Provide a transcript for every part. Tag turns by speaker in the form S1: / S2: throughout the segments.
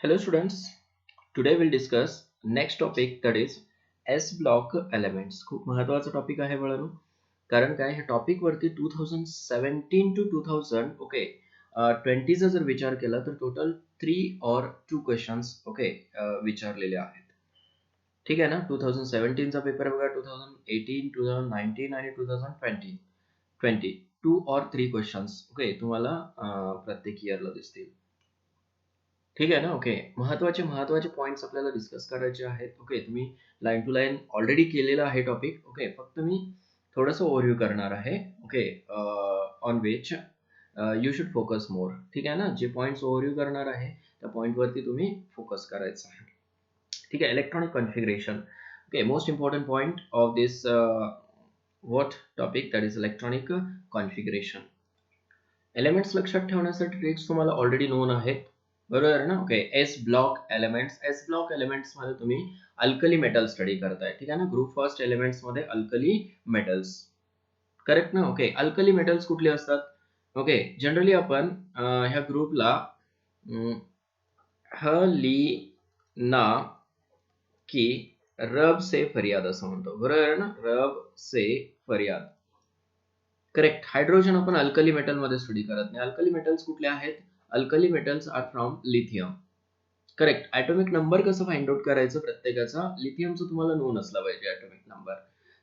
S1: Hello students, today we'll discuss next topic that is S block elements. खूप महत्त्वाचा topic आहे बाळांनो. कारण काय ह्या टॉपिक वरती 2017 to 2000 20 चा जर विचार केला तर टोटल 3 or 2 क्वेश्चन्स विचारलेले आहेत. ठीक आहे ना. 2017 चा पेपर बघा, 2018, 2019 आणि 2020 2 or 3 क्वेश्चन्स तुम्हाला प्रत्येक इयरला दिसतील. ठीक आहे ना. महत्वाचे पॉइंट्स आपल्याला डिस्कस करायचे आहेत. तुम्ही लाईन टू लाईन ऑलरेडी केलेला आहे टॉपिक. फक्त मी थोडंसं ओव्हरव्ह्यू करणार आहे. On which you should focus more. ठीक आहे ना. जे पॉइंट्स ओव्हरव्ह्यू करणार आहे त्या पॉइंट वरती तुम्ही फोकस करायचं आहे. ठीक आहे. Electronic configuration. Most important point of this what topic that is electronic configuration. Elements लक्षात ठेवण्यासाठी ट्रिक्स तुम्हाला ऑलरेडी नोन आहेत. बरोबर ना. एस ब्लॉक एलिमेंट्स मध्ये तुम्ही अल्कली मेटल स्टडी करताय. ठीक आहे ना. ग्रुप फर्स्ट एलिमेंट्स मध्ये अल्कली मेटल्स. करेक्ट ना. अल्कली मेटल्स कुठले असतात? जनरली आपण ह्या ग्रुपला हलीना की रब से फरियाद असं म्हणतो. बरोबर ना. रब से फरियाद. करेक्ट. हायड्रोजन आपण अल्कली मेटल मध्ये स्टडी करत नाही. अल्कली मेटल्स कुठले आहेत? Alkali metals are from lithium. Correct. Atomic number कसं फाइंड आउट करायचं प्रत्येकाचा? लिथियमचं तुम्हाला नोन असला पाहिजे ॲटॉमिक नंबर.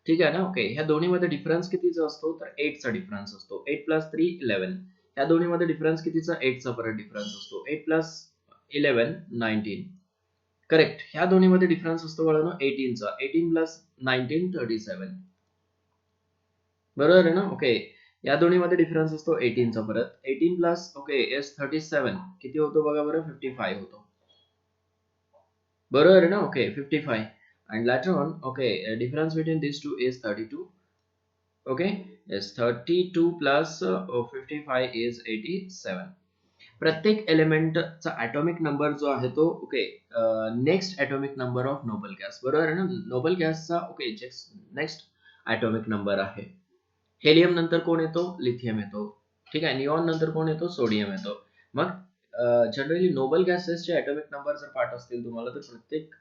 S1: ठीक आहे ना. ह्या दोन्हीमध्ये डिफरन्स कितीचा असतो? तर 8 चा डिफरन्स असतो. 8 + 3 11. ह्या दोन्हीमध्ये डिफरन्स कितीचा? 8 चा परत डिफरन्स असतो. 8 + 11 19. करेक्ट. ह्या दोन्हीमध्ये डिफरन्स असतो बाळांनो 18 चा. 18 + 19 37. बरोबर आहे ना. या दोन्हीमध्ये डिफरन्स असतो 18 चा परत. 18 + is 37 किती होतो बघा बरं? 55 होतो. बरोबर आहे ना. 55. and later on difference between these two is 32. yes, 32 plus 55 is 87. प्रत्येक एलिमेंटचा ॲटॉमिक नंबर जो आहे तो next atomic number of noble gas. बरोबर आहे ना. नोबल गॅसचा नेक्स्ट ॲटॉमिक नंबर आहे. हेलियम नंतर कोण येतो? लिथियम येतो. ठीक आहे. निऑन नंतर कोण येतो? सोडियम येतो. मग जनरली नोबल गॅसेसचे ॲटॉमिक नंबर जर पाठ असतील तुम्हाला तर प्रत्येक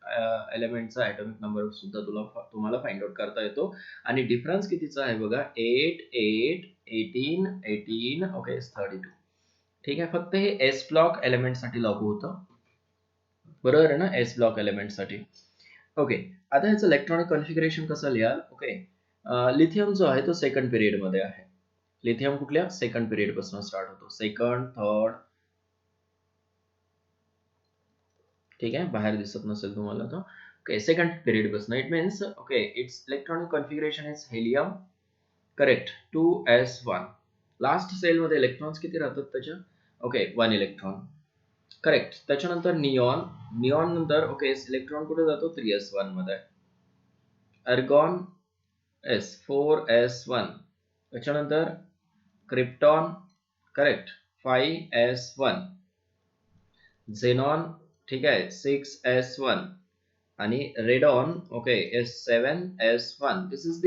S1: एलिमेंटचा ॲटॉमिक नंबर सुद्धा तुम्हाला फाइंड आउट करता येतो. आणि डिफरन्स कितीचा आहे बघा? 8 8 18 18 32. ठीक आहे. फक्त हे एस ब्लॉक एलिमेंट साठी लागू होतं. बरोबर आहे ना. एस ब्लॉक एलिमेंट साठी. आता ह्याचं इलेक्ट्रॉनिक कॉन्फिगरेशन कसं लिहाल? लिथियम जो आहे तो सेकंड पिरियड मध्ये आहे. लिथियम कुठल्या? सेकंड पिरियड पासून स्टार्ट होतो. Second, third. ठीक आहे. बाहेर दिसत नसेल तुम्हाला तर सेकंड पिरियड पासून. It means its electronic configuration is helium. Correct. 2s1. Last shell मध्ये इलेक्ट्रॉन्स किती राहतात त्याच्या? 1 इलेक्ट्रॉन. करेक्ट. त्याच्यानंतर निऑन नंतर इलेक्ट्रॉन कुठे जातो? 3s1 मध्ये. अर्गॉन 4s1. त्याच्यानंतर क्रिप्टॉन. करेक्ट. 5s1. झेनॉन. ठीक आहे. 6s1. आणि radon is 7s1. This is the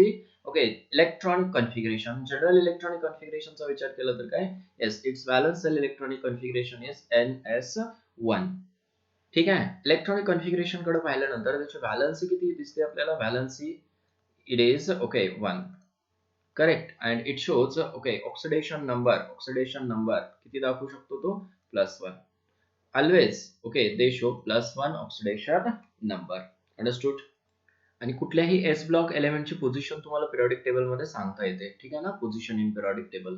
S1: electronic configuration. General electronic कॉन्फिगरेशनचा विचार केला तर काय? Yes, it's valence shell electronic configuration is ns1. ठीक आहे. इलेक्ट्रॉनिक कॉन्फिगरेशन कडे पाहिल्यानंतर त्याची व्हॅलन्सी किती दिसते आपल्याला? Valency it is 1. Correct. And it shows oxidation number किती दाखवू शकतो तो? +1. Always they show +1 oxidation number. Understood. आणि कुठल्याही एस ब्लॉक एलिमेंटची पोझिशन तुम्हाला पिरियडिक टेबल मध्ये सांगता येते. ठीक आहे ना. Position in periodic table.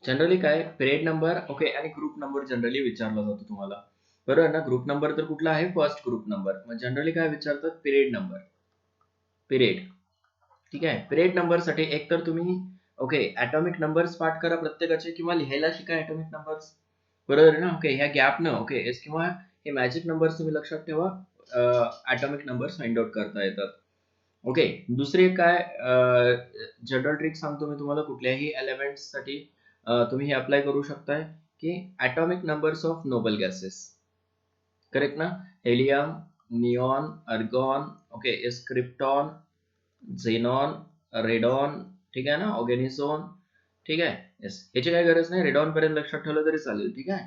S1: Generally काय? पिरियड नंबर आणि ग्रुप नंबर जनरली विचारला जातो तुम्हाला. बरोबर ना. ग्रुप नंबर तर कुठला आहे? First group number. मग जनरली काय विचारतात? Period number. पिरियड. ठीक आहे. पिरियड नंबर साठी एक तर तुम्ही ॲटॉमिक नंबर्स पाठ करा प्रत्येकाचे किंवा लिहायला शिका ॲटॉमिक नंबर्स. बरोबर आहे ना. ह्या गॅपनं किंवा हे मॅजिक नंबर्स तुम्ही लक्षात ठेवा. ॲटॉमिक नंबर्स फाइंड आउट करता येतात. दुसरी काय जनरल ट्रिक सांगतो मी तुम्हाला. कुठल्याही एलिमेंट्स साठी तुम्ही हे अप्लाय करू शकताय की atomic numbers of noble gases. Correct ना. Helium, neon, argon, krypton, xenon, radon. ठीक आहे ना. ऑर्गॅनिझोन. ठीक आहे. येस, याची काही गरज नाही. रेडॉन पर्यंत लक्षात ठेवलं तरी चालेल. ठीक आहे.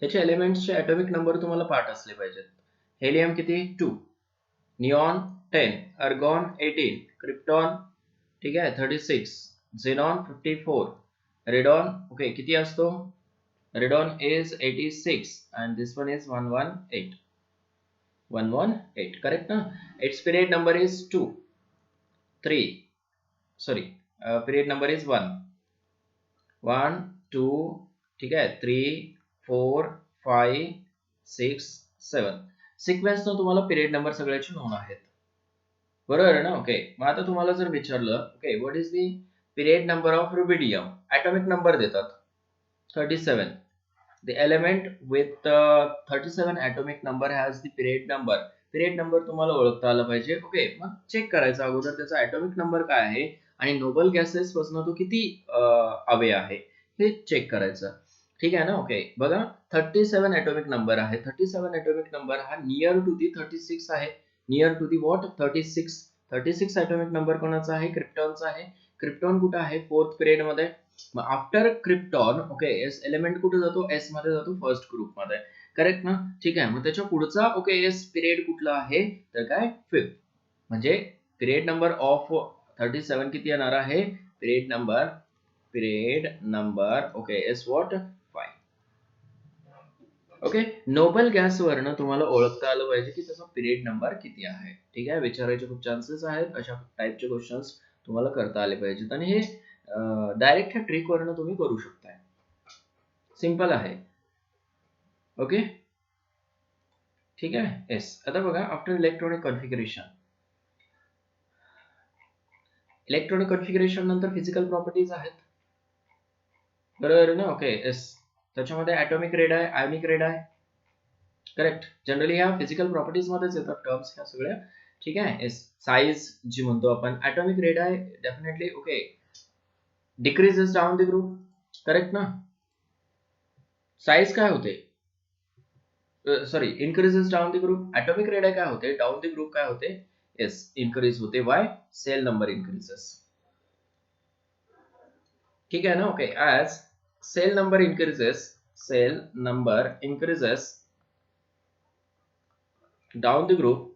S1: ह्याचे एलिमेंट्सचे ॲटॉमिक नंबर तुम्हाला पाठ असले पाहिजेत. हेलियम किती 2, निऑन 10, अर्गॉन 18, क्रिप्टॉन ठीक आहे 36, झेनॉन 54, रेडॉन ओके किती असतो, radon is 86 and this one is 118. 118 correct ना. Its period number is 2, 3 sorry period number is 1, 1 2 ठीक आहे 3 4 5 6 7. सिक्वेन्स न तुम्हाला पिरियड नंबर सगळ्याचे नोन आहेत, बरोबर आहे ना. ओके मग आता तुम्हाला जर विचारलं okay what is the period number of rubidium, atomic number देतात 37. The element with 37 atomic number has the period number. Period number तुम्हाला ओळखता आला पाहिजे. ओके मग चेक करायचं अगोदर त्याचा ॲटॉमिक नंबर काय आहे आणि नोबल गॅसेस पासून तो किती अवे आहे हे चेक करायचं, ठीक आहे ना. ओके बघा 37 ॲटॉमिक नंबर आहे. 37 ॲटॉमिक नंबर हा नियर टू दी 36 आहे. Near to the what 36. 36 atomic number कोणाचा आहे, क्रिप्टॉनचा आहे. क्रिप्टॉन कुठं आहे, फोर्थ पिरियड मध्ये. मग after krypton okay S element कुठे जातो, एस मध्ये जातो, फर्स्ट ग्रुप मध्ये, करेक्ट ना. ठीक आहे मग त्याच्या पुढचा ओके एस पिरियड कुठला आहे तर काय फिफ्थ. म्हणजे पिरियड नंबर ऑफ 37 किती येणार आहे, period number okay yes what 5. Okay noble gas वरनं तुम्हाला ओळखता आलं पाहिजे की त्याचा पिरियड नंबर किती आहे. ठीक आहे विचारायचे खूप चान्सेस आहेत, अशा टाइपचे क्वेश्चन्स तुम्हाला करता आले पाहिजेत आणि हे डायरेक्ट ह्या ट्रिक वरनं तुम्ही करू शकताय, सिंपल आहे. ओके ठीक आहे येस. आता बघा after electronic configuration, electronic configuration नंतर फिजिकल प्रॉपर्टीज आहेत, बरोबर ना. ओके येस त्याच्यामध्ये ॲटॉमिक रेड आहे, आयोनिक रेड आहे, करेक्ट. जनरली ह्या फिजिकल प्रॉपर्टीज मध्येच येतात टर्म्स ह्या सगळ्या, ठीक आहे येस. साईज जी म्हणतो आपण, ॲटॉमिक रेड आहे definitely okay decreases down the group, correct ना. साईज काय होते, sorry increases down the group. Atomic radii आहे काय होते, डाऊन द ग्रुप काय होते, येस इनक्रीज होते. वाय, सेल नंबर इनक्रीजेस, ठीक आहे ना. Okay as shell number increases down the group,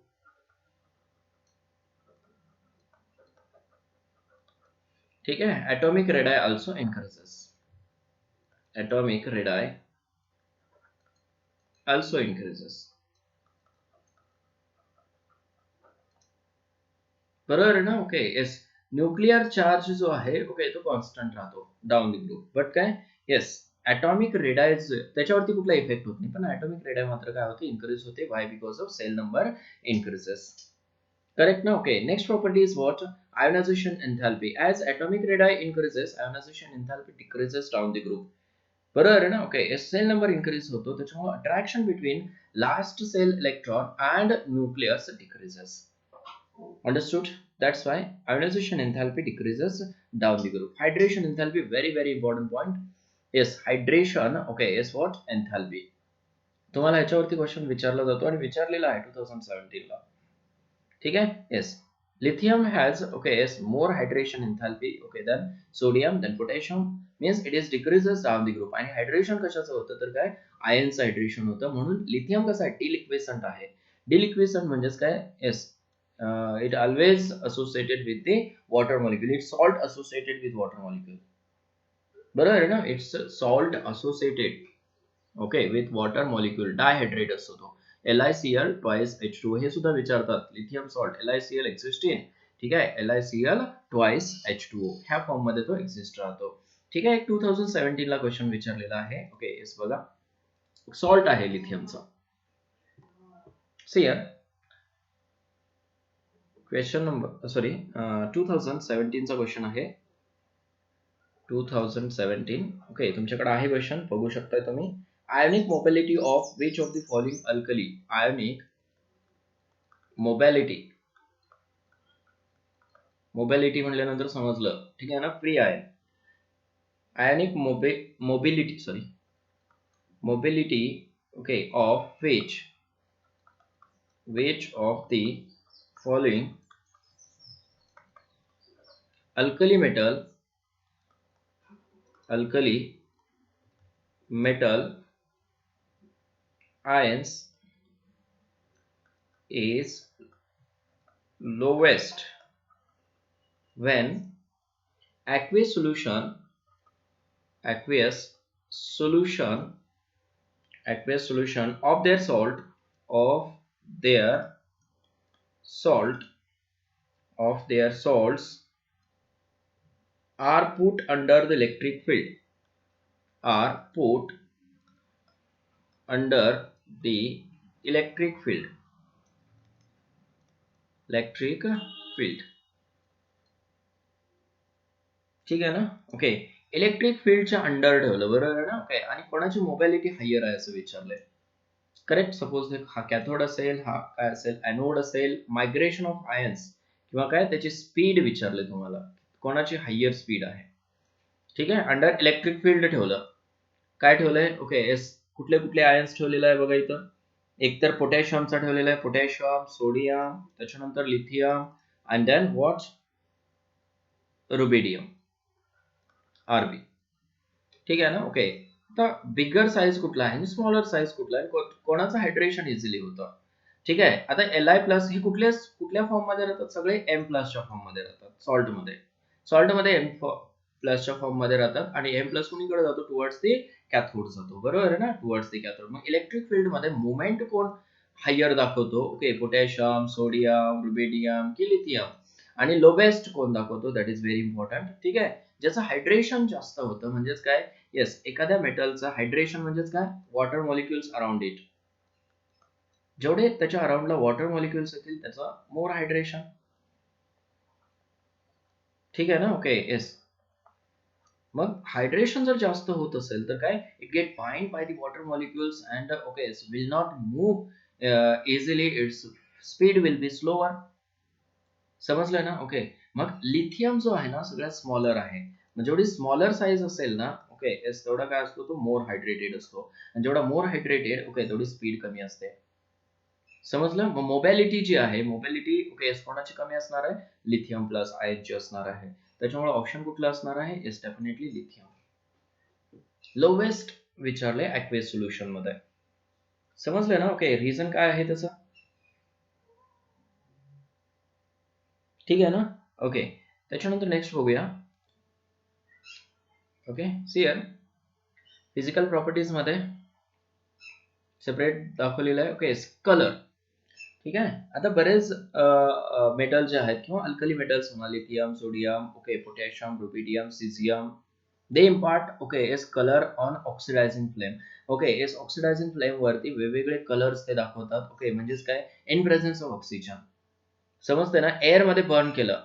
S1: ठीक आहे. Atomic radii also increases, atomic radii also increases, बरोबर आहे ना. Okay yes. न्यूक्लिअर चार्ज जो आहे ओके तो कॉन्स्टंट राहतो डाऊन द ग्रुप, बट काय येस ॲटॉमिक रेडायज त्याच्यावरती कुठला इफेक्ट होत नाही, पण ॲटॉमिक रेडाय मात्र काय होते, इन्क्रीज होते. Why, because of shell number increases, correct ना. Okay next property is what, ionisation enthalpy. As atomic radii increases ionisation enthalpy decreases down the group, बरोबर आहे ना. ओके सेल नंबर इन्क्रीज होतो त्याच्यामुळे attraction between last shell electron and nucleus decreases, understood. That's why ionization enthalpy decreases down the group. Hydration enthalpy, very important point. Yes hydration okay is what enthalpy. तुम्हाला याच्यावरती question विचारला जातो आणि विचारलेला आहे 2017 ला, ठीक आहे. Yes lithium has okay yes more hydration enthalpy okay than sodium than potassium, means it is decreases down the group. आणि हायड्रेशन कशाचं होतं तर काय, आयनचं हायड्रेशन होतं, म्हणून लिथियम कसं आहे, डिलिक्विसंट आहे. डिलिक्विसंट म्हणजेच काय, yes it always associated with the water molecule. It's salt associated with water molecule, बरोबर आहे ना. It's salt associated okay with water molecule. Dihydrate असतो तो, LiCl twice H2O. हे सुद्धा विचारतात, lithium salt LiCl exist in, ठीक आहे LiCl twice H2O ह्या फॉर्म मध्ये तो एक्झिस्ट राहतो, ठीक आहे. 2017 ला क्वेश्चन विचारलेला आहे. ओके येस बघा सॉल्ट आहे लिथियमचा. सियर क्वेश्चन नंबर सॉरी 2017 चा क्वेश्चन आहे, 2017. ओके तुमच्याकडे आहे क्वेश्चन, बघू शकताय तुम्ही. Ionic mobility of which of the following alkali. Ionic mobility, mobility म्हणल्यानंतर समजलं, ठीक आहे ना, फ्री आहे. Ionic mobility sorry mobility okay of which of the following alkali metal ions is lowest when aqueous solution aqueous solution aqueous solution of their salt of their salts are put under the electric field are put under the electric field electric field ठीक आहे ना okay electric फील्डच्या under ठेवलं बरोबर आहे ना okay आणि कोणाची मोबॅलिटी हायर आहे असं विचारलंय करेक्ट सपोज हा कॅथोड असेल हा काय असेल एनोड असेल मायग्रेशन ऑफ आयन्स किंवा काय त्याची स्पीड विचारले तुम्हाला कोणाची हायर स्पीड आहे ठीक आहे अंडर इलेक्ट्रिक फील्ड ठेवलं काय ठेवलंय ओके एस कुठले कुठले आयन्स ठेवलेलं आहे बघा इथं एक तर पोटॅशियमचा ठेवलेला आहे पोटॅशियम सोडियम त्याच्यानंतर lithium and then what rubidium RB ठीक आहे ना ओके आता बिगर साईज कुठला आहे आणि स्मॉलर साईज कुठला आहे कोणाचं हायड्रेशन इझिली होतं ठीक आहे आता Li+ ही कुठल्या फॉर्म मध्ये राहतात सगळे M+च्या फॉर्म मध्ये राहतात सॉल्टमध्ये M+च्या फॉर्म मध्ये राहतात आणि M+ कुणीकडे जातो टुवर्ड्स दी कॅथोड जातो बरोबर आहे ना टुवर्ड्स दी कॅथोड मग इलेक्ट्रिक फील्ड मध्ये मुवमेंट कोण हायर दाखवतो ओके पोटॅशियम सोडियम रुबिडियम की लिथियम आणि लोवेस्ट कोण दाखवतो दॅट इज व्हेरी इम्पॉर्टंट ठीक आहे ज्याचं हायड्रेशन जास्त होतं म्हणजेच काय येस एखाद्या मेटलचं हायड्रेशन म्हणजेच काय वॉटर मॉलिक्युल्स अराउंड इट जेवढे त्याच्या अराउंडला वॉटर मॉलिक्युल्स येतील त्याचं मोर हायड्रेशन ठीक आहे ना ओके येस मग हायड्रेशन जर जास्त होत असेल तर काय it get bind by the water molecules and okay will not move easily its speed will be slower समजलं ना ओके मग लिथियम जो आहे ना सगळ्यात स्मॉलर आहे म्हणजे जेवढी स्मॉलर साईज असेल ना ओके येस तेवढा काय असतो तो मोर हायड्रेटेड असतो आणि जेवढा मोर हायड्रेटेड ओके तेवढी स्पीड कमी असते समजलं मग मोबॅलिटी जी आहे मोबॅलिटी ओके कोणाची कमी असणार आहे लिथियम प्लस आयनची असणार आहे त्याच्यामुळे ऑप्शन कुठला असणार आहे इज डेफिनेटली लिथियम लोवेस्ट विचारले ॲक्वेस सोल्युशन मध्ये समजलं ना ओके रिझन काय आहे त्याचं ठीक आहे ना ओके त्याच्यानंतर नेक्स्ट बघूया ओके सियर फिजिकल प्रॉपर्टीज मध्ये सेपरेट दाखवलेलं आहे ओके कलर ठीक आहे आता बरेच मेटल जे आहेत किंवा अल्कली मेटल्स म्हणा lithium sodium okay potassium rubidium caesium they impart okay as colour on oxidising flame okay as oxidising flame वरती वेगवेगळे कलर्स ते दाखवतात ओके म्हणजेच काय इन प्रेझेन्स ऑफ ऑक्सिजन समजते ना एअर मध्ये बर्न केलं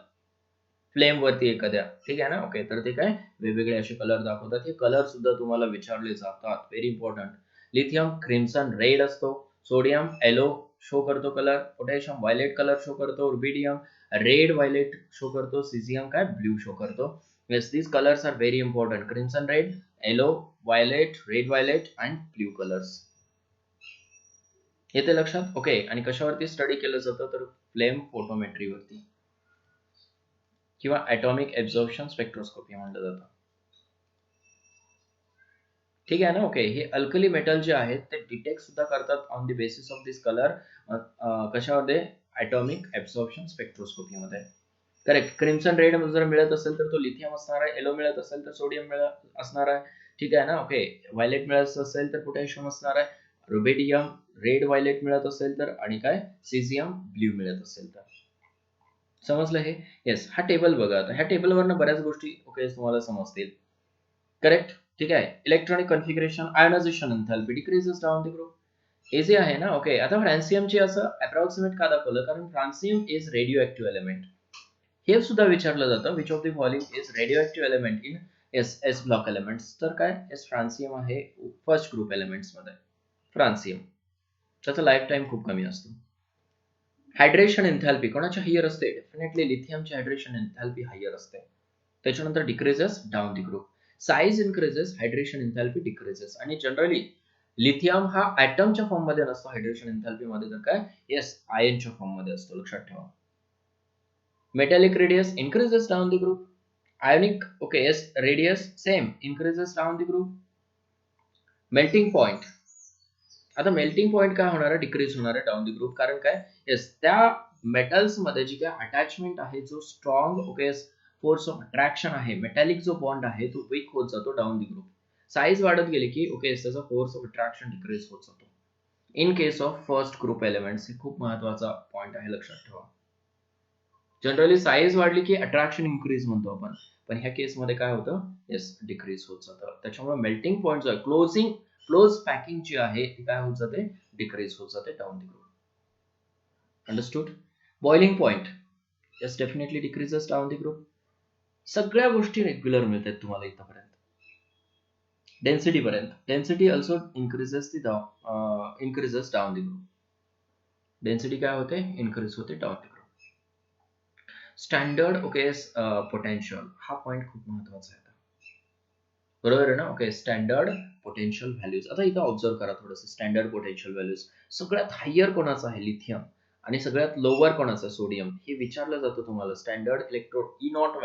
S1: फ्लेम वरती एखाद्या ठीक आहे ना ओके तर ते काय वेगवेगळे असे कलर दाखवतात हे कलर सुद्धा तुम्हाला विचारले जातात very important lithium crimson red असतो सोडियम येलो शो करतो colour potassium violet colour show करतो रुबिडियम रेड व्हायलेट शो करतो सिझियम काय ब्ल्यू शो करतो yes these colors are very important crimson red yellow violet red violet and blue colors हे ते लक्षात okay आणि कशावरती स्टडी केलं जातं तर फ्लेम फोटोमेट्री वरती किंवा ॲटॉमिक ऍब्झॉर्प्शन स्पेक्ट्रोस्कोपी म्हणलं जातं ठीक आहे ना ओके हे अल्कली मेटल जे आहेत ते डिटेक्ट सुद्धा करतात on the basis of this colour कशामध्ये ॲटॉमिक ऍब्झॉर्प्शन स्पेक्ट्रोस्कोपी मध्ये करेक्ट क्रिम्सन रेड जर मिळत असेल तर तो लिथियम असणार आहे येलो मिळत असेल तर सोडियम असणार आहे ठीक आहे ना ओके व्हायलेट मिळत असेल तर पोटॅशियम असणार आहे रुबिडियम रेड व्हायलेट मिळत असेल तर आणि काय सिझियम ब्ल्यू मिळत असेल तर समजलं हे येस हा टेबल बघा आता ह्या टेबलवरनं बऱ्याच गोष्टी ओके तुम्हाला समजतील करेक्ट ठीक आहे electronic configuration ionisation enthalpy decreases down the group easy आहे ना ओके आता फ्रान्सियमची असं अप्रॉक्सिमेट का दाखवलं कारण फ्रान्सियम इज रेडिओ ऍक्टिव्ह एलिमेंट हे सुद्धा विचारलं जातं which of the following is radio active element in S block elements तर काय एस फ्रान्सियम आहे फर्स्ट ग्रुप एलिमेंट्स मध्ये फ्रान्सियम त्याचा लाईफ टाइम खूप कमी असतो हायड्रेशन एन्थॅल्पी कोणाची हायर असते डेफिनेटली लिथियमची हायड्रेशन एन्थॅल्पी हायर असते त्याच्यानंतर decreases down the group size increases hydration एन्थॅल्पी decreases आणि जनरली लिथियम हा ॲटमच्या फॉर्म मध्ये नसतो हायड्रेशन एन्थॅल्पी मध्ये तर काय येस आयनच्या फॉर्म मध्ये असतो लक्षात ठेवा metallic radius increases down the group ionic okay yes radius same increases down the group melting point, आता मेल्टिंग पॉइंट काय होणार आहे, डिक्रीज होणार आहे डाऊन द ग्रुप. कारण काय, येस, त्या मेटल्स मध्ये जी काय अटॅचमेंट आहे, जो strong okay force of attraction आहे, मेटॅलिक जो बॉन्ड आहे तो वीक होत जातो डाऊन द ग्रुप. साईज वाढत गेली की ओके त्याचा फोर्स ऑफ अट्रॅक्शन डिक्रीज होत जातो. In case of first group elements, हे खूप महत्वाचा पॉइंट आहे, लक्षात ठेवा. जनरली साईज वाढली की अट्रॅक्शन इन्क्रीज म्हणतो आपण, पण ह्या केसमध्ये काय होतं, येस, डिक्रीज होत जातं. त्याच्यामुळे मेल्टिंग पॉइंट जो आहे, क्लोज पॅकिंग जी आहे ती काय होत जाते, डिक्रीज होत जाते down the group. Understood. Boiling point, yes, definitely decreases down the group. सगळ्या गोष्टी रेग्युलर मिळतात तुम्हाला इथपर्यंत. डेन्सिटी पर्यंत, density also increases down the group. Density काय होते, इन्क्रीज होते down the group. Standard okay potential, हा पॉइंट खूप महत्वाचा आहे. बरोबर आहे ना. Okay, standard potential values. आता इथं ऑब्झर्व करा थोडंसं, स्टँडर्ड पोटेन्शियल व्हॅल्यूज सगळ्यात हायर कोणाचं आहे, लिथियम, आणि सगळ्यात लोअर कोणाचं, सोडियम. हे विचारलं जातं तुम्हाला. Standard electrode E not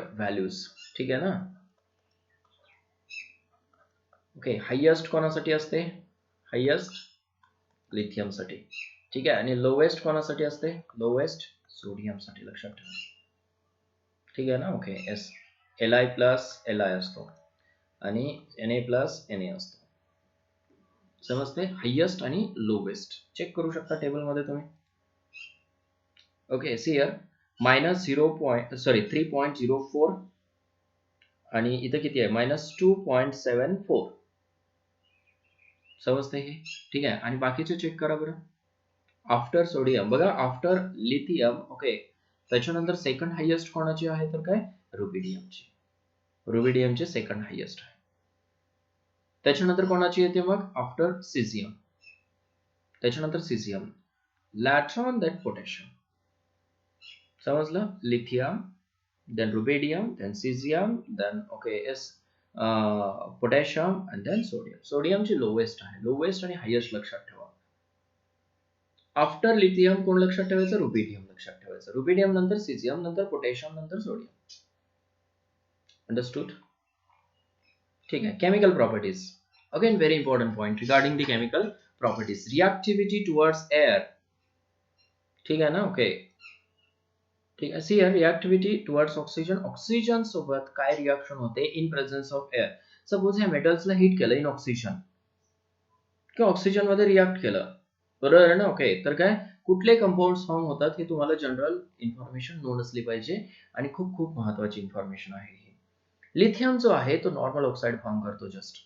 S1: values, ठीक आहे ना. ओके, हायेस्ट कोणासाठी असते, हायेस्ट लिथियम साठी, ठीक आहे. आणि लोवेस्ट कोणासाठी असते, लोवेस्ट सोडियम साठी, लक्षात ठेवा, ठीक आहे ना. Okay, S, Li plus Li असतो आणि Na प्लस Na असतो. समजते, हायेस्ट आणि लोवेस्ट चेक करू शकता टेबल मध्ये तुम्ही. ओके, सी हियर -3.04 आणि इथं किती आहे, -2.74. समजते हे, ठीक आहे. आणि बाकीचे चेक करा बरं. आफ्टर सोडियम बघा, आफ्टर लिथियम, ओके, त्याच्यानंतर सेकंड हायेस्ट कोणाची आहे, तर काय, रुबिडियमची. रुबिडियमचे सेकंड हायेस्ट आहे. त्याच्यानंतर कोणाची येते मग, आफ्टर सिझियम, त्याच्यानंतर सिझियम, लॅट्रॉन, दॅन पोटॅशियम. समजलं, lithium, then rubidium, then cesium, then okay yes potassium and then sodium. Sodium ची लोवेस्ट आहे, लोवेस्ट आणि हायेस्ट लक्षात ठेवा. आफ्टर लिथियम कोण लक्षात ठेवायचं, रुबिडियम लक्षात ठेवायचं. रुबिडियम नंतर सिझियम, नंतर पोटॅशियम, नंतर सोडियम. अंडरस्टूड, ठीक आहे. Chemical properties, again very important point regarding the chemical properties. Reactivity towards air, ठीक आहे ना. ओके, ठीक आहे. See here, reactivity towards oxygen, oxygen सोबत काय रिएक्शन होते in presence of air. Suppose ह्या मेटल्सला हीट केलं इन ऑक्सिजन किंवा ऑक्सिजन मध्ये रिएक्ट केलं, बरोबर आहे ना. ओके, तर काय, कुठले कंपाऊंड्स फॉर्म होतात हे तुम्हाला जनरल इन्फॉर्मेशन नोन असली पाहिजे, आणि खूप खूप महत्वाची इन्फॉर्मेशन आहे ही. लिथियम जो आहे तो नॉर्मल ऑक्साइड फॉर्म करतो, जस्ट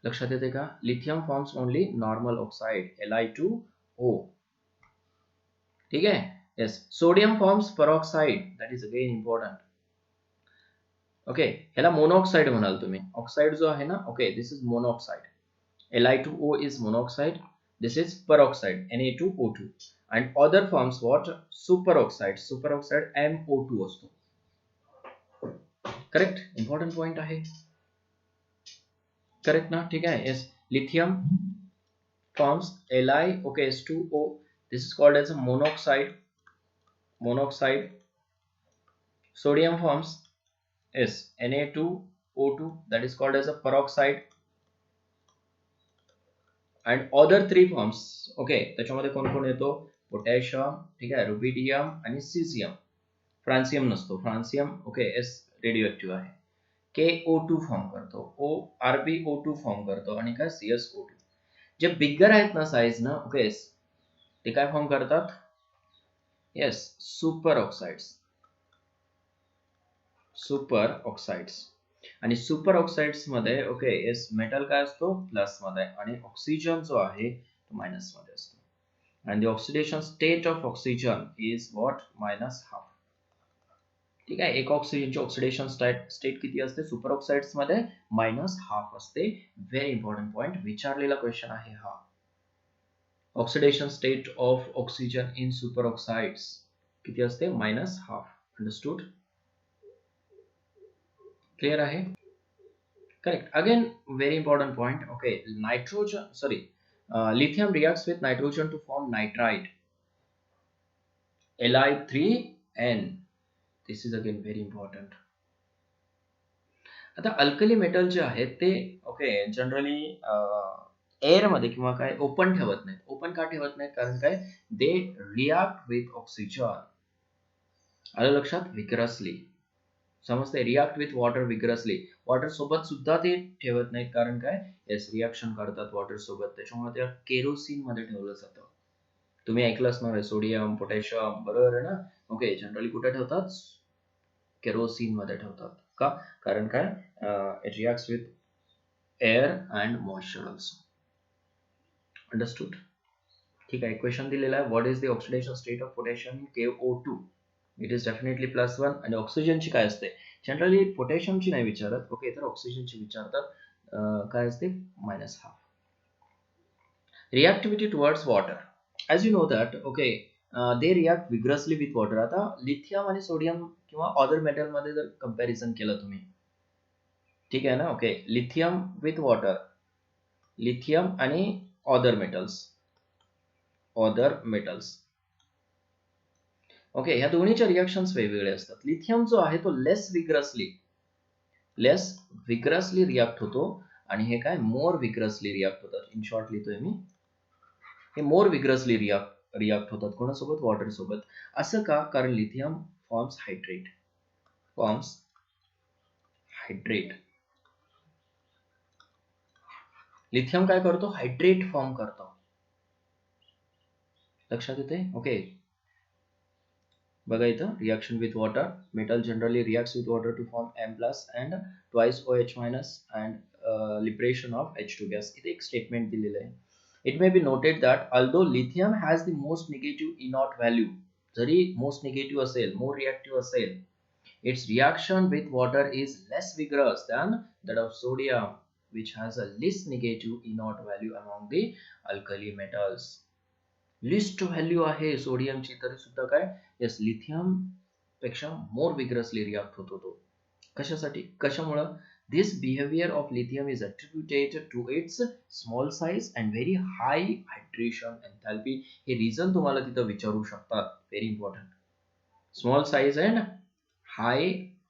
S1: लक्षात येते का. Lithium forms only normal oxide, Li2O, ठीक आहे. Yes, sodium forms peroxide, that is again important. Okay, ह्याला मोनॉक्साइड म्हणाल तुम्ही. ऑक्साइड जो आहे ना, okay, this is monoxide. Li2O is monoxide. This is peroxide, Na2O2. And other forms what? Superoxide. Superoxide MO2 असतो. Correct, important point आहे, correct ना. ठीक आहे. Yes, lithium forms LiOS2O. This is called as a monoxide. Sodium forms is Na2O2, that is called as a peroxide. And other three forms, okay, त्याच्यामध्ये कोण कोण येतो, potassium, ठीक आहे, रुबिडियम आणि सिझियम. फ्रान्सियम नसतो, फ्रान्सियम ओके एस रेडिओ आहे. KO2 फॉर्म करतो, RbO2 फॉर्म करतो, आणि काय, CSO2. जे बिगर आहेत ना साईज ना, ओके, ते काय फॉर्म करतात, येस, सुपर ऑक्साइड्स. आणि सुपर ऑक्साइड्स मध्ये ओके येस, मेटल काय असतो, प्लस मध्ये, आणि ऑक्सिजन जो आहे तो मायनस मध्ये असतो. आणि the oxidation state of oxygen is what, -½ ठीक आहे. एक ऑक्सिजनची ऑक्सिडेशन स्टेट किती असते सुपर ऑक्साइड्स मध्ये, -½ असते. व्हेरी इंपॉर्टंट पॉइंट, विचारलेला क्वेश्चन आहे हा. Oxidation state of oxygen in super oxides किती असते, -½ अंडरस्टूड, क्लियर आहे. Correct. Again, very important point. Okay, lithium reacts with nitrogen to form nitrite, Li3N. This is again very important. आता alkali metal जे आहेत ते okay generally air मध्ये किंवा काय ओपन ठेवत नाहीत. ओपन का ठेवत नाहीत? कारण काय दे रिॲक्ट विथ ऑक्सिजन. आलं लक्षात? विग्रसली. समजते? React with water vigorously. Water सोबत सुद्धा ते ठेवत नाहीत कारण काय येस रिॲक्शन करतात वॉटर सोबत. त्याच्यामुळे ते केरोसिन मध्ये ठेवलं जातं. तुम्ही ऐकलं असणार आहे सोडियम पोटॅशियम बरोबर आहे ना. ओके जनरली कुठे ठेवतात? केरोसिन मध्ये ठेवतात. का? कारण काय it reacts with air and moisture also. Understood? ठीक आहे. क्वेश्चन दिलेला आहे what is the oxidation state of potassium in KO2. It is definitely +1. आणि ऑक्सिजनची काय असते? जनरली पोटॅशियमची नाही विचारत ओके तर ऑक्सिजनची विचारतात. काय असते? -1/2. Reactivity towards water. As you know that okay they react vigorously with water. आता लिथियम आणि सोडियम किंवा अदर मेटलमध्ये जर कंपॅरिझन केलं तुम्ही, ठीक आहे ना. Okay lithium with water, lithium आणि अदर मेटल्स ओके ह्या दोन्हीच्या रिॲक्शन्स वेगवेगळे असतात. लिथियम जो आहे तो लेस विग्रसली रिॲक्ट होतो आणि हे काय मोर विग्रसली रिॲक्ट होतात. इन शॉर्ट लिहितोय मी, हे मोर विग्रसली रिॲक्ट होतात. कोणासोबत? वॉटर सोबत. असं का? कारण लिथियम फॉर्म्स हायड्रेट. लिथियम काय करतो? हायड्रेट फॉर्म करतो. लक्षात येते? ओके बघा इथं reaction with water. Metal generally reacts with water to form M+ and twice OH- and liberation of H2 gas. इथे एक स्टेटमेंट दिलेलं आहे. It may be noted that although lithium has the most negative E nought value, जरी most negative असेल, more reactive असेल, its reaction with water is less vigorous than that of sodium, which has a least negative inert value among the alkali metals. List value आहे सोडियमची तरी सुद्धा काय yes lithium पेक्षा मोर vigorously react होतो तो. कशासाठी? कशामुळं? This behaviour of lithium is attributed to its small size and very high hydration enthalpy. हे रिझन तुम्हाला तिथं विचारू शकतात. Very important. Small size and high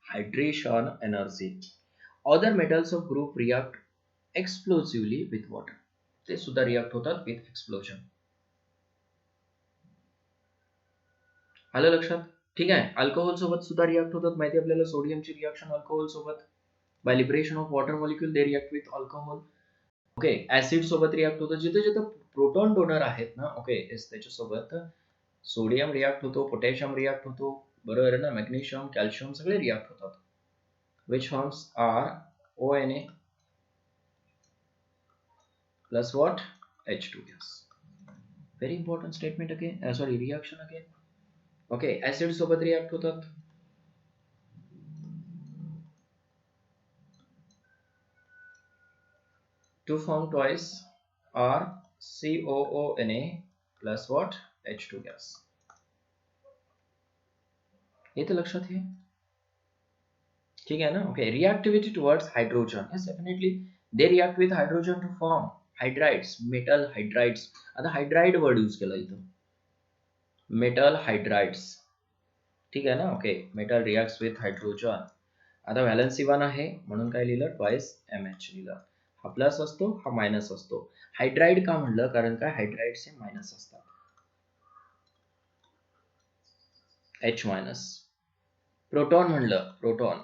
S1: hydration energy. Other metals of group react explosively with water. ते सुद्धा react होतात with explosion. आलं लक्षात? ठीक आहे. अल्कोहोल सोबत सुद्धा रिॲक्ट होतात. माहिती आपल्याला सोडियमची रिॲक्शन अल्कोहोल सोबत by liberation of water molecule they react with alcohol. Okay acid सोबत रिॲक्ट होतं. जिथे जिथे प्रोटॉन डोनर आहेत ना ओके त्याच्यासोबत सोडियम रिॲक्ट होतो, पोटॅशियम रिॲक्ट होतो बरोबर आहे ना. मॅग्नेशियम कॅल्शियम सगळे रिॲक्ट होतात. Which forms are ONA plus what H2 gas. Very important statement again sorry reaction again. Okay acid सोबत रिॲक्ट होतात. To form twice are COONA plus what H2 gas. येते लक्षात हे? ठीक आहे ना. Okay reactivity towards hydrogen. Yes definitely they react with hydrogen to form hydrides, metal hydrides. आता hydride word use केला इथं, मेटल हायड्राइड्स. ठीक आहे ना. Okay metal reacts with hydrogen. आता व्हॅलेन्सी 1 आहे म्हणून काय लिहिलं? ट्वाइस MH लिहिलं. हा प्लस असतो, हा मायनस असतो. हायड्राइड का म्हणलं? कारण काय हायड्राइड्स हे मायनस असतात. H-. प्रोटॉन म्हणलं, प्रोटॉन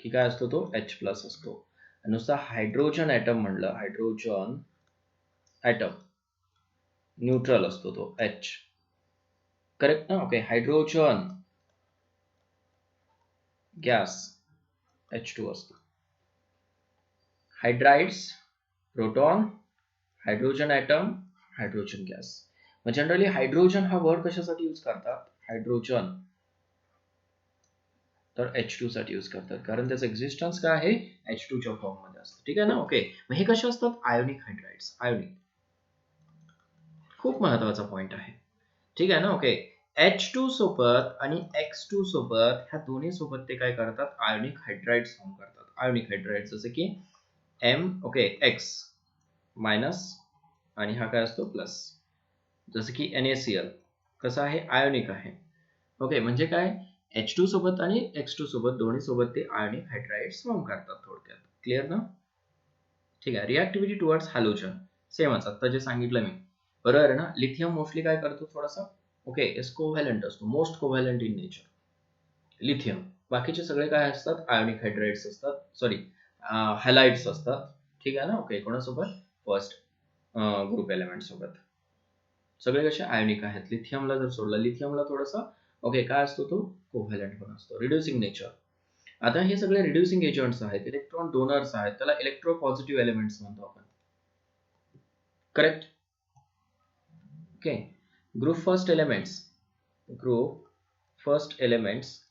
S1: की काय असतो तो H+ असतो. नुसता हायड्रोजन ॲटम म्हणलं, हायड्रोजन ॲटम न्यूट्रल असतो तो H. करेक्ट ना. ओके हायड्रोजन गॅस H2 असतो. Hydrides proton, hydrogen atom, hydrogen gas. मग जनरली हायड्रोजन हा वर्ड कशासाठी यूज करतात? हायड्रोजन तर H2 साठी यूज करतात कारण त्याचं एक्झिस्टन्स काय आहे? H2 च्या फॉर्म मध्ये असतं. ठीक आहे ना. ओके मग हे कसे असतात? आयोनिक हायड्राइड्स. आयोनिक खूप महत्वाचा पॉइंट आहे. ठीक आहे ना. ओके H2 सोबत आणि X2 सोबत ह्या दोन्ही सोबत ते काय करतात? आयोनिक हायड्राइड्स फॉर्म करतात. आयोनिक हायड्राइड्स जसे की M ओके X मायनस आणि हा काय असतो प्लस. जसं की NaCl कसा आहे? आयोनिक आहे. ओके म्हणजे काय H2 सोबत आणि X2 सोबत दोन्ही सोबत ते आयोनिक हायड्राइड्स फॉर्म करतात थोडक्यात. क्लिअर ना? ठीक आहे. रिॲक्टिव्हिटी टुवर्ड्स हॅलोजन सेमच आता जे सांगितलं मी. बरोबर आहे ना? लिथियम मोस्टली काय करतो थोडासा ओके इज कोव्हॅलंट असतो, most covalent in nature lithium. बाकीचे सगळे काय असतात आयोनिक हायड्राइड्स असतात, सॉरी हॅलाइड्स असतात. ठीक आहे ना? ओके कोणासोबत फर्स्ट ग्रुप एलिमेंट सोबत सगळे कसे आयोनिक आहेत. लिथियमला जर सोडलं, लिथियमला थोडासा ओके काय असतो तो कोव्हॅलंट पण असतो, रिड्युसिंग नेचर. आता हे सगळे रिड्युसिंग एजंट्स आहेत, इलेक्ट्रॉन डोनर्स आहेत, त्याला इलेक्ट्रोपॉझिटिव्ह एलिमेंट्स म्हणतो आपण. Correct. Okay. Group first elements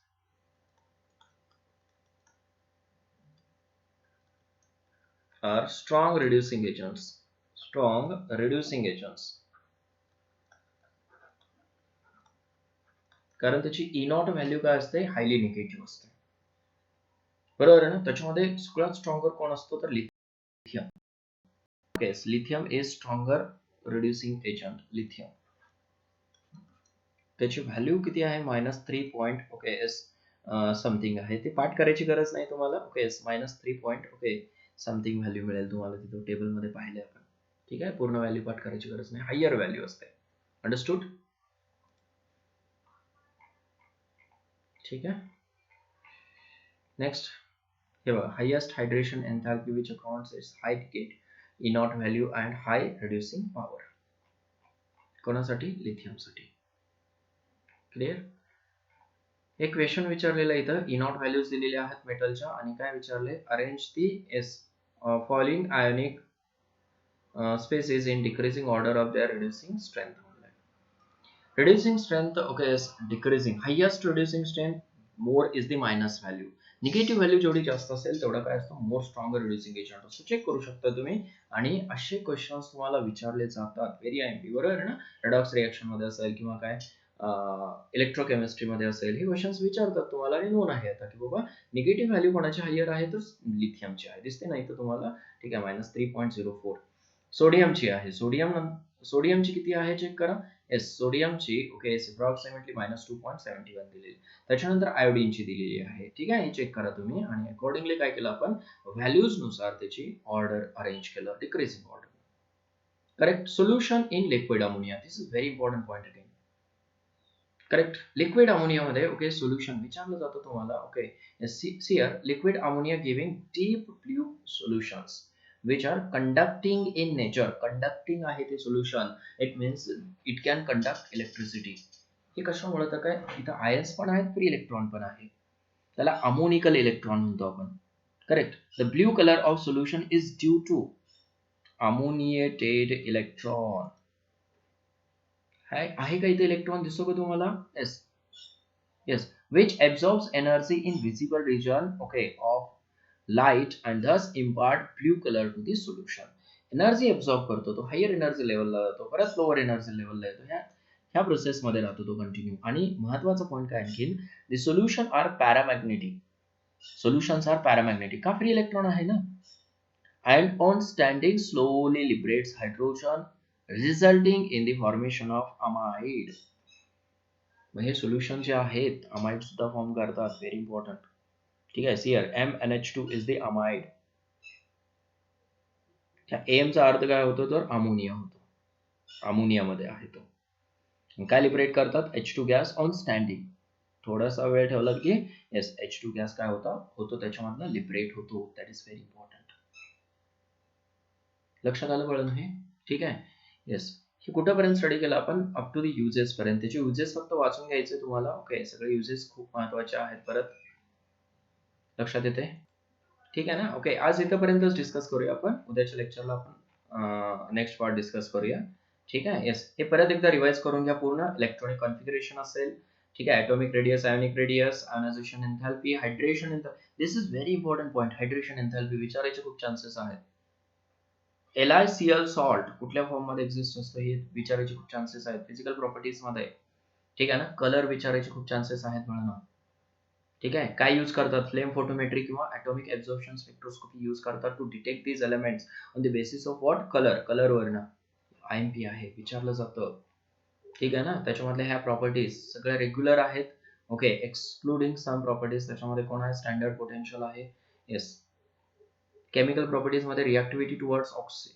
S1: are strong reducing agents कारण त्याची E नॉट व्हॅल्यू काय असते हायली निगेटिव्ह असते. बरोबर आहे ना? त्याच्यामध्ये सगळ्यात स्ट्रॉंगर कोण असतो तर lithium. Okay lithium is stronger reducing agent. Lithium त्याची व्हॅल्यू किती आहे -3 पॉइंट ओके एस समथिंग आहे. ते पाठ करायची गरज नाही तुम्हाला. Okay -3 point okay something value मिळेल तुम्हाला तिथे टेबल मध्ये पाहिले आपण. ठीक आहे. पूर्ण व्हॅल्यू पाठ करायची गरज नाही, हायर व्हॅल्यू असते. अंडरस्टूड? ठीक आहे. नेक्स्ट हे बघा highest hydration enthalpy which accounts its high get E naught value and high reducing power. कोणासाठी? लिथियमसाठी. क्लिअर? एक क्वेश्चन विचारलेला इथं ई नॉट व्हॅल्यूज दिलेल्या आहेत मेटलच्या आणि काय विचारले arrange the S following ionic species in decreasing order of their reducing strength. Reducing strength okay is decreasing, highest reducing strength more is the minus value. Negative value जेवढी जास्त असेल तेवढा काय असतो मोर स्ट्रॉंगर रिड्युसिंग एजंट असतो. Check करू शकता तुम्ही. आणि असे क्वेश्चन्स तुम्हाला विचारले जातात व्हेरी आयएमपी. बरोबर आहे ना? रेडॉक्स रिएक्शन मध्ये असेल किंवा काय इलेक्ट्रोकेमिस्ट्री मध्ये असेल, हे क्वेश्चन्स विचारतात तुम्हाला आणि नोन आहे आता की बाबा निगेटिव्ह व्हॅल्यू कोणाची हायर आहे तर लिथियमची आहे. दिसते नाही तर तुम्हाला. ठीक आहे -3.04. सोडियमची आहे. सोडियमची किती आहे चेक करा. येस सोडियमची ओके अप्रॉक्सिमेटली -2.71 दिलेली. त्याच्यानंतर आयोडीनची दिलेली आहे. ठीक आहे. हे चेक करा तुम्ही आणि अकॉर्डिंगली काय केलं आपण व्हॅल्यूज नुसार त्याची ऑर्डर अरेंज केलं decreasing order. Correct. Solution in liquid ammonia, this is very important point again. Correct. Liquid अमोनियामध्ये ओके सोल्युशन विचारलं जातं तुम्हाला. Okay sear liquid ammonia giving deep blue solutions which are conducting in nature. Conducting आहे ते solution. It means it can conduct electricity. हे कशामुळे तर काय इथं आयन्स पण आहेत, फ्री इलेक्ट्रॉन पण आहे. त्याला अमोनिकल इलेक्ट्रॉन म्हणतो आपण. करेक्ट. The blue colour of solution is due to ammoniated electron. आहे का इथे इलेक्ट्रॉन दिसतो का तुम्हाला? Yes yes. Which absorbs energy in visible region okay of light and thus impart blue color to the solution. Energy absorb करतो तो, higher energy लेवलला जातो, परत लोअर एनर्जी लेवलला येतो. ह्या प्रोसेस मध्ये राहतो तो कंटिन्यू. आणि महत्वाचा पॉइंट काय आणखीन the solution are paramagnetic. Solutions are paramagnetic का फ्री इलेक्ट्रॉन आहे ना. And on standing slowly liberates hydrogen resulting in the formation of amide. हे सोल्युशन जे आहेत अमाइड सुद्धा फॉर्म करतात. Very important. ठीक आहे. सियर MnH2 इज द अमाइड. एमचा अर्थ काय होतो तर अमोनिया होतो. अमोनियामध्ये आहे तो. काय लिबरेट करतात H2 गॅस ऑन स्टँडिंग. थोडासा वेळ ठेवला की येस H2 गॅस काय होतो त्याच्यामधनं लिबरेट होतो. That is very important. लक्षात आलं कळलं हे? ठीक आहे. येस. हे कुठपर्यंत स्टडी केलं आपण अप टू द युजेस पर्यंत. त्याचे युजेस फक्त वाचून घ्यायचे तुम्हाला. ओके सगळे युजेस खूप महत्वाचे आहेत. परत लक्षात येते? ठीक आहे ना. ओके आज इथपर्यंतच डिस्कस करूया आपण. उद्याच्या लेक्चरला आपण नेक्स्ट पार्ट डिस्कस करूया. ठीक आहे. येस. हे परत एकदा रिवाइज करून घ्या पूर्ण. इलेक्ट्रॉनिक कॉन्फिगरेशन असेल. ठीक आहे. Atomic radius, ionic radius, ionisation enthalpy, hydration enthalpy. This is very important point. Hydration enthalpy विचारायचे खूप चान्सेस आहेत. LiCl सॉल्ट कुठल्या फॉर्म मध्ये एक्झिस्ट असतं हे विचारायचे खूप चान्सेस आहेत. फिजिकल प्रॉपर्टीज मध्ये. ठीक आहे ना. कलर विचारायचे खूप चान्सेस आहेत म्हणून. ठीक आहे. काय यूज करतात फ्लेम फोटोमेट्री किंवा ॲटॉमिक ॲब्झॉर्प्शन स्पेक्ट्रोस्कोपी यूज करतात to detect these elements on the basis of what कलरवरनं. IMP आहे विचारलं जातं. ठीक आहे ना. त्याच्यामधल्या ह्या प्रॉपर्टीज सगळ्या रेग्युलर आहेत ओके, एक्सक्लुडिंग सम प्रॉपर्टीज, त्याच्यामध्ये कोण आहे, स्टँडर्ड पोटेन्शियल आहे. येस. केमिकल प्रॉपर्टीज मध्ये रिॲक्टिव्हिटी टुवर्ड्स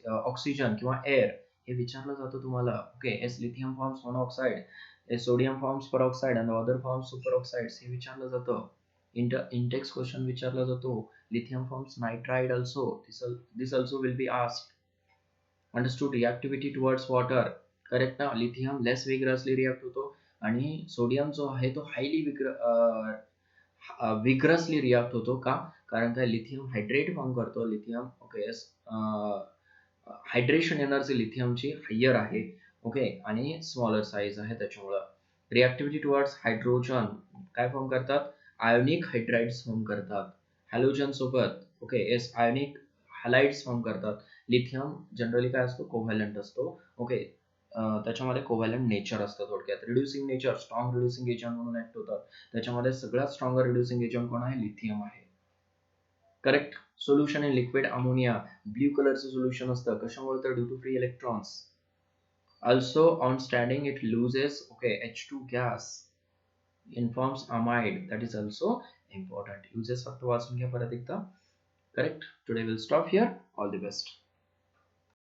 S1: ऑक्सिजन किंवा एअर हे विचारलं जातं तुम्हाला. Okay, as lithium forms monoxide, as sodium forms peroxide and other forms super oxides हे विचारलं जातं. इंटेक्स क्वेश्चन विचारला जातो. Lithium forms nitride also, this also will be asked. Understood. Reactivity towards water, correct ना. लिथियम लेस विग्रसली रिॲक्ट होतो आणि sodium जो आहे तो हायली विग्रसली रिॲक्ट होतो. का? कारण काय, लिथियम हायड्रेट फॉर्म करतो. लिथियम, ओके, हायड्रेशन एनर्जी लिथियमची हायर आहे. ओके, आणि स्मॉलर साईज आहे त्याच्यामुळं. रिॲक्टिव्हिटी टुवर्ड्स हायड्रोजन काय फॉर्म करतात, आयोनिक हायड्राइड्स फॉर्म करतात हॅलोजन सोबत. Okay, yes, ionic halides form करतात. लिथियम जनरली काय असतो, कोव्हॅलंट असतो. ओके, त्याच्यामध्ये कोव्हॅलंट नेचर असतं. थोडक्यात reducing nature, strong reducing agent म्हणून ऍक्ट होतात. त्याच्यामध्ये सगळ्यात स्ट्रॉंगर रिड्युसिंग एजंट कोण आहे, लिथियम आहे. Correct. Solution in liquid ammonia, blue कलरचं सोल्युशन असतं. कशामुळे, तर due to free electrons. Also on standing it loses, okay, H2 gas informs amide, that is also important. Uses फक्त वाचून घ्या परत एकदा. Correct. Today will stop here. All the best.